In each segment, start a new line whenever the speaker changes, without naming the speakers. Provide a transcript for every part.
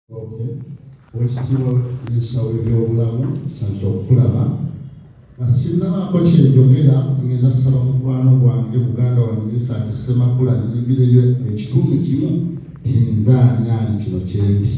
Wekitiibwa minisita w'ebyobulamu nsanze okulaba sinnabaako kyenjogera ngenda ssaba mukwano gwange muganda wa minisita ati Ssemakula nyingireyo ekitundu kimu tinzaanyaani kino kyempi.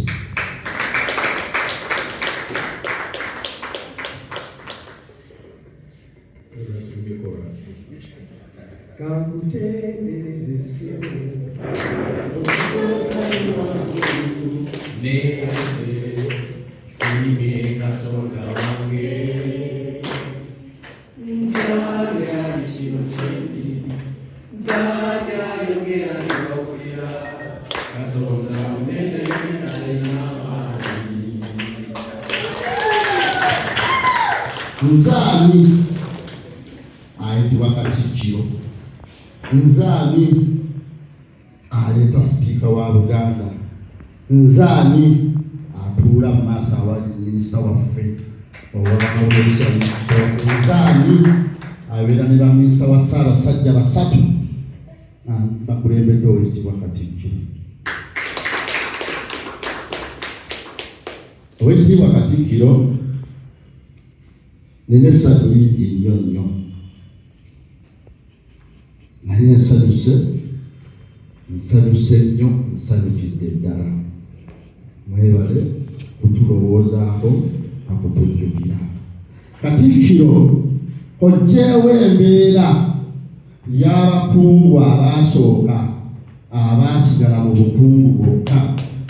Nzaani ayitibwa Katikkiro, nzaani aleeta sipiika wa Buganda, nzaani atuula mu maaso awali minisita waffe nzaani abeera ne baminisita wa Ssaabasajja basatu bakulembedde Oweekitiibwa Katikkiro. Oweekitiibwa Katikkiro nina essanyu lingi nnyo nnyo, naye nsanyuse nnyo, nsanyukidde ddala. Mwebale kutulowoozaako nakutujjukira. Katikkiro oggyeewo embeera y'abakungu abaasooka abaasigala mu bukungu bwokka,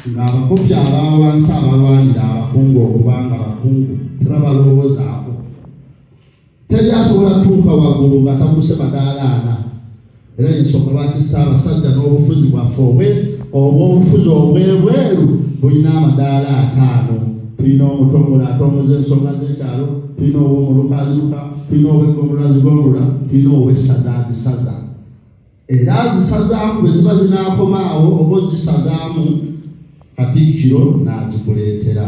ng'abakopi abaawansi abalwanira abakungu okubanga bakungu tebabalowoozaako. Teri asobola kutuuka waggulu nga tabuse madaala ana. Era y'ensonga lwaki Ssaabasajja n'obufuzi bwaffe obufuzi obw'ebweru bulina amadaala 5. Tulina omutongole atongoza ensonga z'ekyalo, tulina ow'omulukaziluka, tulina ow'eggomulazigomula, tulina ow'essaza azisaza. Era azisazaamu bwe ziba zinaakomaawo oba ozisazaamu, Katikkiro n'azikuleetera.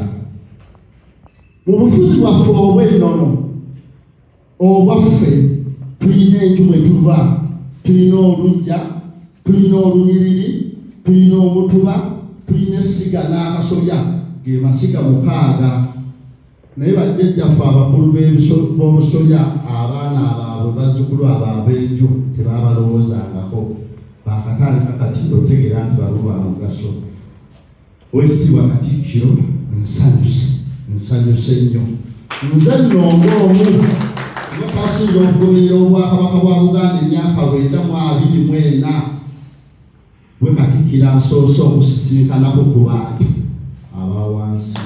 Mu bufuzi bwaffe obw'ennono obwaffe tulina enju mwe tuva, tulina oluggya, tulina olunyiriri, tulina omutuba, tulina essiga n'akasolya, ge masiga 6. Naye bajjajjaffe abakulu b'obusolya abaana abaabwe bazzukulu abo ab'enju tebaabalowoozangako, baakatandika kati otegeera nti babo ba mugaso. Oweekitiibwa Katikkiro nsanyuse nnyo. Nze nnongoomu kasinza okugoberera obwakabaka bwa Buganda emyaka 924 bwe Katikkiro asoose okusisinkanaku ku bantu abawansi.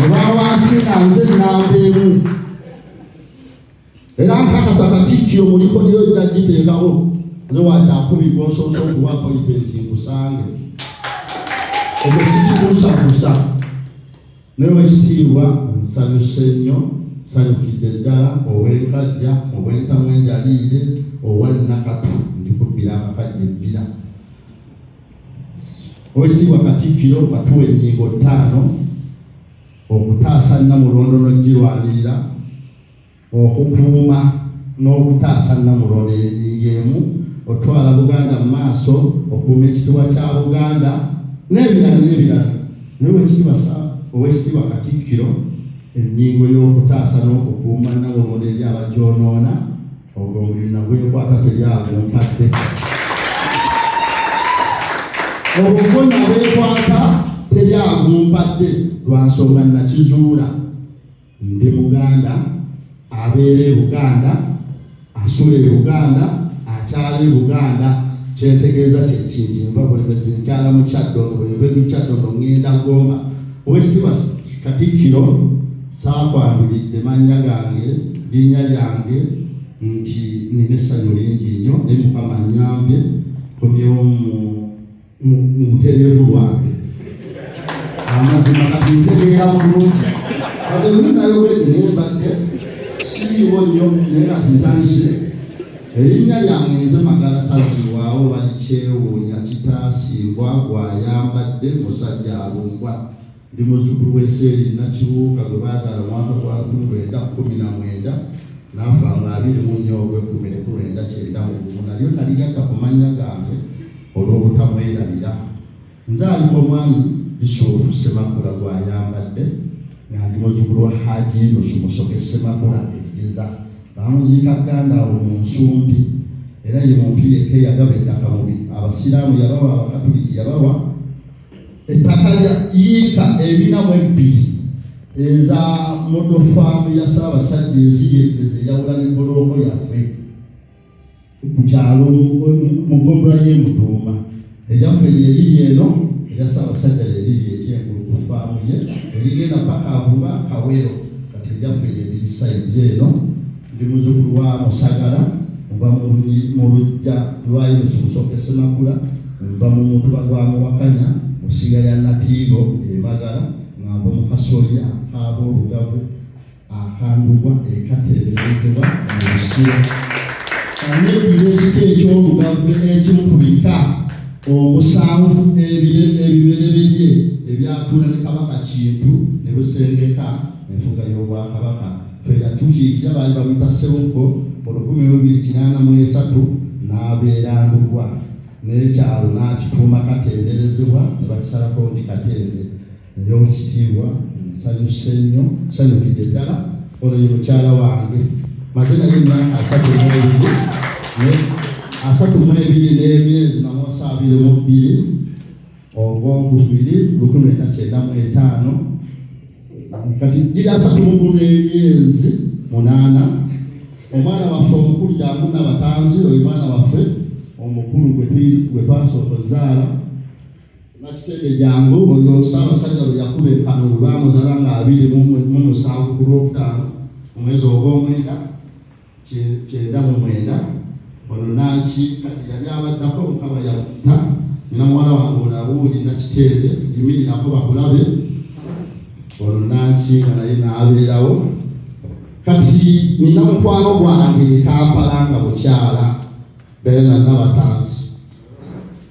Abawansi nga nze nnamba emu. Era nkakasa Katikkiro mu likodyo ly'agiteekawo nze wakyakubirwa osoose okuwa appointment nkusange. Ekyo kikikuusakuusa. Naye Oweekitiibwa nsanyuse nnyo, nsanyukidde ddala ow'enkajja, ow'entamu enjaliire, owa Nakatu ndikubbira akakajja ebbira. Oweekitiibwa Katikkiro batuwa ennyingo 5 okutaasa Namulondo n'ogirwanirira, okukuuma n'okutaasa Namulondo ennyingo emu, otwala Buganda mu maaso, okuuma ekitiibwa kya Buganda n'ebirala n'ebirala. Naye Oweekitiibwa Katikkiro ennyingo y'okutaasa n'okukuuma Namulondo eri abagyonoona, ogwo omulimu nagwekwata teryagumpadde. Obuvune bwekwata teryagumpadde lwa nsonga nakizuula. Ndi Muganda, abeera e Buganda, asula e Buganda, akyala e Buganda. Kyentegeeza kyekinti nva bulemezi nkyala mu Kyaddondo, bwe nva mu Kyaddondo ŋŋenda Gomba. Oweekitiibwa Katikkiro saakwanduridde mannya gange, linnya lyange, nti nina essanyu lingi nnyo naye Mukama annyambye nkomyewo mu butereevu bwange. Amazima kati ntegeera bulungi. Kati ninayo bwedi naye mbadde siriiwo nnyo naye kati ntandise. Erinnya lyange nze Magala taziwaawo balikyewuunya kitaasimbwa gwayambadde musajja alumbwa. Ndi muzzukulu w'Esseeri Nakibuuka gwe baazaala mwaka gwa 1919 n'afa nga 21 Ogwekumi 1991. Nalyo naligatta ku mannya gange olw'obutamwerabira. Nze aliko omwami Yusufu Ssemakula gw'ayambadde nga ndi muzzukulu wa Hajji Yunus Musoke Ssemakula Ejjeza. Bamuziika Ganda awo mu Nsumbi era ye muntu yekka eyagaba ettaka mubi. Abasiraamu yabawa, Abakatuliki yabawa ettaka yiika 42 eza moto faamu ya Ssaabasajja eziyeteze eyawula ne bbulooka yaffe ku kyalo Mugombera y'e Mutuuma. Eryaffe lyeriri eno erya Ssaabasajja lyeriri ekyengulu ku faamu ye erigenda paka Avuba Kawero. Kati eryaffe lyeriri sayidi eno. Ndi muzzukulu wa Musagala, nva mu luggya lwa Yunus Musoke Ssemakula, nva mu Mutuba gwa Muwakanya, Musiga ya Natiigo Mbagala, ng'ava mu Kasolya ak'Aboolugave akandubwa ekateeberezebwa mu Busiro. N'ebiro ekika eky'Olugave ekimu ku bika omusanvu ebibereberye ebyatuula ne Kabaka Kintu ne Busengeka enfuga y'Obwakabaka. Tukiikira baali bamuyita Ssebukko mu 1283 n'abeera Ndugwa n'ekyalo n'akituuma Katenderezebwa ne bakisalako nti Katende. Eby'obukitiibwa nsanyuse nnyo, nsanyukidde ddala. Ono ye mukyala wange maze naye emyaka 32 n'emyezi 22 Ogwokubiri 1995 kati giri 3 n'emyezi 8. Omwana waffe omukulu jangu n'abatanzi oyo mwana waffe omukulu gwe twasooka okuzaala Nakitende jangu oyo Ssaabasajja bwe yakuba enkanuulu baamuzaala nga 27 ku Lwokutaano mu mwezi ogw'omwenda 99. Ono Nanki kati yali abaddako Mukama yamutta nina muwala wange Olabuuli Nakitende yimirirako bakulabe. Ono Nanki nga naye n'abeerawo. Kati nina mukwano gwange Kampala nga mukyala Bena Nabatanzi.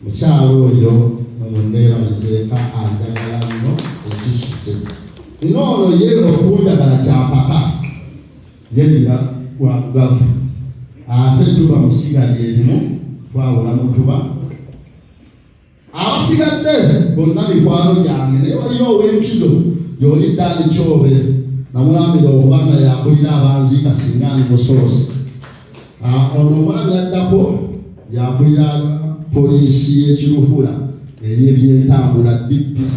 Mukyala oyo munneebalizeeka anjagala nnyo ekisuse. Nina ono ye okunjagala kyampaka yedira Walugavu. Ate tuba musigadde erimu twawula Mutuba. Abasigadde bonna mikwano gyange naye waliyo ow'enkizo y'oli Ddaani Kyobe namulambira okubanga yakulira abanziika singa ndi Musoosi. Ono omwami addako yakulira poliisi y'Ekiruhura ey'ebyentambula DPC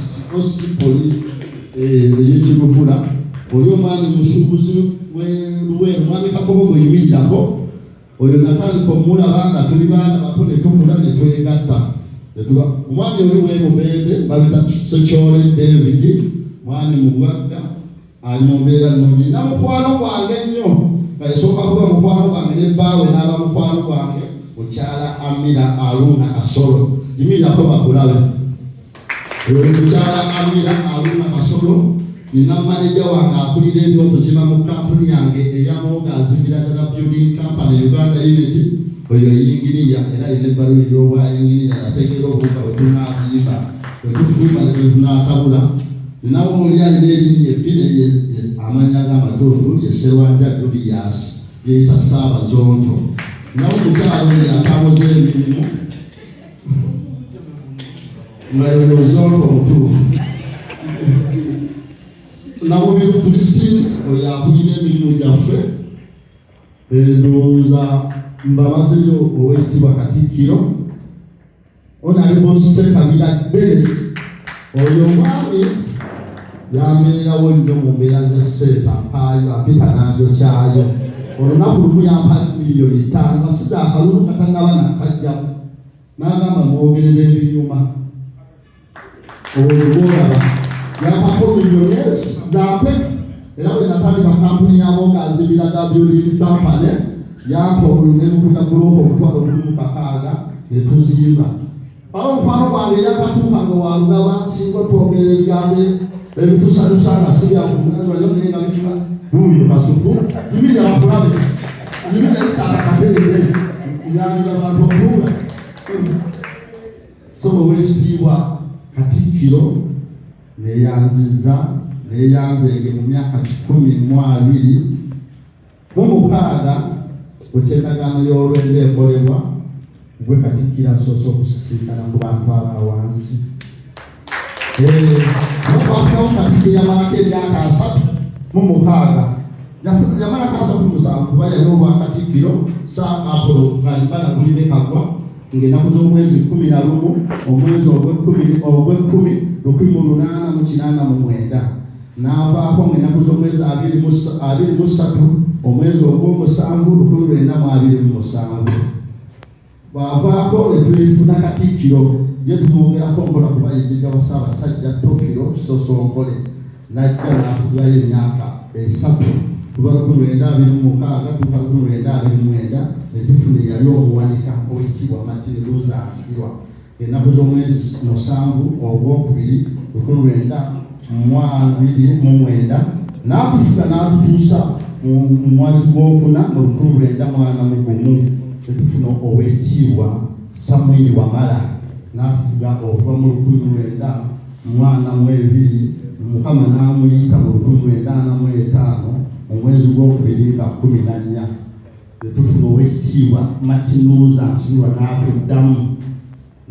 ey'Ekiruhura. Oli omwami musuubuzi w'Luweero mwami Kakobogo yimirirako. Oyo natandika omulaba nga tuli baana bato ne tukula ne twegatta. Omwami oli w'Emubende babita Sekyole David, mwami mugagga ali mu mbeera nnungi. Na mukwano gwange nnyo nga yasooka kuba mukwano gwange ne bbaawe n'aba mukwano gwange mukyala Amira Aruna Kasolo. Yimirirako bakulabe. Oyo mukyala Amira Aruna Kasolo nina maneja wange akulira ebyobuzima mu kampuni yange eya Mogazi Ddala Building Company Uganda Unity. Oyo yingiriya era ine ebbaluwa ery'obwayingiriya yateekera obuuka bwe tunaazimba bwe tufumba ne bwe tunaatabula. Ninawo oli alina erinnya ebbiri amannya g'amatundu ye Sserwanja Julius yeeyita Ssaabazonto. Ninawo mukyalo oyo atambuza emirimu nga yoyo Zonto omutuufu. Namubiru Christine oyo akulira emirimu gyaffe. Ndowooza mbabazeyo Oweekitiibwa Katikkiro Honorable Ssekabira Dennis. Oyo omwami yabeerawo nnyo mu mbeera z'essente ampaayo apita nanjo kyayo. Olunaku lumu yampa $5,000,000 basida akalulu katannaba nakajjamu n'agamba mwogerera ebinyuma. Oyo bw'olaba yampako $1,000,000 zampe era bwe natandika kampuni ya Mogazi Ddala Building Company yampa olunemukuta bulooka $16,000 ne tuzimba. Awo mukwano gwange yakatuuka nga Walugaba singa twogera ebigambo ebitusalusa nga sibyakunayo naye nga bikiba buuyo Kasuku yimira bakulabe yimira esaala katerere yanjula abantu okuula. So Oweekitiibwa Katikkiro neyanzenge mu myaka 12 Okyendagaano y'olwendo ekolebwa gwe Katikkiro asoose okusisinkana ku bantu aba wansi. N'okwasirawo Katikkiro yamalako emyaka 3 yamalako 37 kuba yali obwakatikkiro Apollo Kalibala Bulibe Kaggwa ng'ennaku z'omwezi 11 omwezi ogw'ekkumi 1889 n'avaako ng'ennaku z'omwezi 23 omwezi ogw'omusanvu 1927 bw'avaako ne tulifuna Katikkiro ye tumwogerako mpola kuba yejjajja wa Ssaabasajja Tofiro Kisosonkole n'ajja n'afugayo emyaka 3 kuba 1926 tuka 1929 netufuna eyali omuwanika owekitiibwa Martin Luther Asibirwa ennaku z'omwezi 7 ogwokubiri 1929 n'atufuga n'atutuusa mu mwezi gw'okuna mu 1941 netufuna owekitiibwa Samuel Wamala n'atufuga okuva mu 1942 Mukama n'amuyita mu 1945 omwezi gw'okubiri nga 14 netufuna owekitiibwa Martin Luther Asibirwa n'atuddamu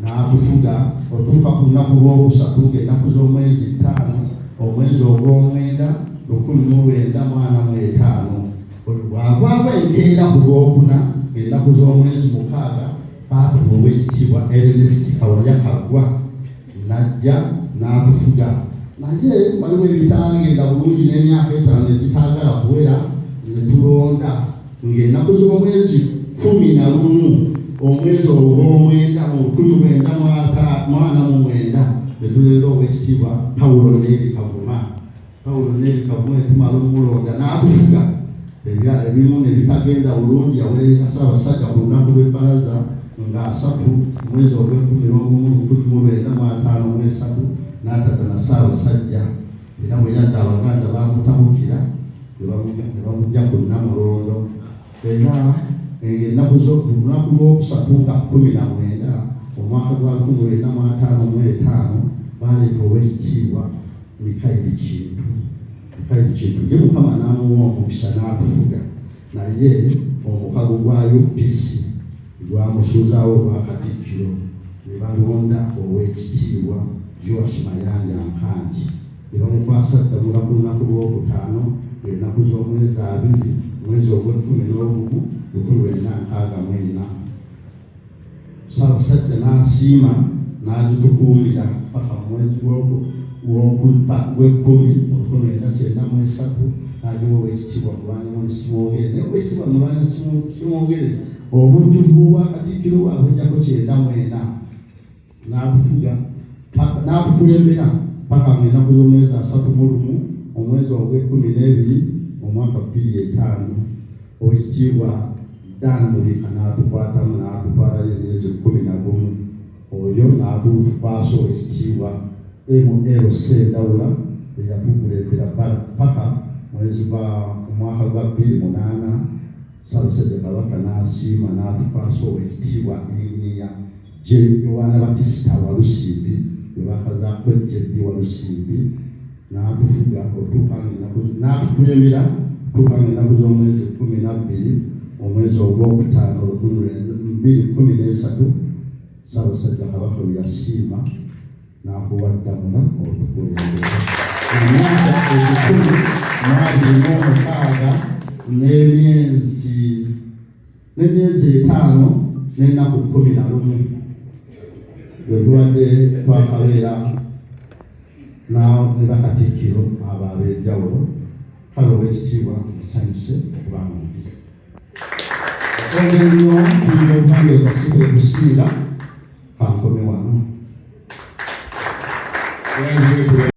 n'atufuga otuuka ku lunaku lw'okusatu ng'ennaku z'omwezi 5 omwezi ogw'omwenda 1945 bw'avaako enkeera ku lwokuna ng'ennaku z'omwezi 6 baatuwa owekitiibwa Ernest Kawalya Kaggwa n'ajja n'atufuga naye waliwo ebitagenda bulungi n'emyaka 5 ebitaagala kuwera ne tulonda ng'ennaku z'omwezi 11 omwezi ogw'omwenda mu 1949 ne tuleeta owekitiibwa Pawulo Neeri Kavuma tumala okumulonda n'atufuga ebimu ne bitagenda bulungi yaweerera Ssaabasajja ku lunaku lw'ebbalaza nga 3 omwezi ogw'Ekumi n'atata na Ssaabasajja era bwe yadda Abaganda baamutabukira ne bamugya ku Namulondo era ennaku olunaku lw'okusatu nga 19 omwaka gwa 1955 baleeta owekitiibwa Mikaeli Kintu ye Mukama n'amuwa omukisa n'atufuga naye omukago gwa UPC gwamusuuzaawo olwa Katikkiro ne balonda owekitiibwa Josh Mayanja Nkanji ne bamukwasa ddamula ku lunaku lw'okutaano ennaku z'omwezi 2 omwezi ogw'Ekumi 1964 Ssaabasajja n'asiima n'agitukuumira paka mu mwezi gw'Ekkumi 1993 n'agiwa owekitiibwa Mulwanyammuli Simwogere naye owekitiibwa Mulwanyammuli Simwogere obujjuvu bwa Katikkiro abujjako 94 n'atufuga n'atukulembera paka mu ennaku z'omwezi 31 omwezi ogw'Ekumi 2 omwaka 2005 owekitiibwa Dan Mulika n'atukwatamu n'atutwalayo emyezi 11 oyo n'atukwasa owekitiibwa ML Sendawula eyatukulembera paka mwezi gwa omwaka gwa 2008 Ssaabasajja Kabaka n'asiima n'atukwasa owekitiibwa Engineer Yowaana Batisita Walusimbi webakazaako Ejjedi Walusimbi n'atufuga n'atukulembera otuuka ng'ennaku z'omwezi 12 omwezi ogw'okutaano 2013 Ssaabasajja Kabaka we yasiima n'akuwa ddamula otukulembera emyaka 16 n'emyezi 5 n'ennaku 11 bwe tubadde twakabeera ne Bakatikkiro abo ab'enjawulo kale owekitiibwa musanyuse okuba mu mpisa okwongera nnyo kuyiga okutegeeza si kwe kusinga kankome wano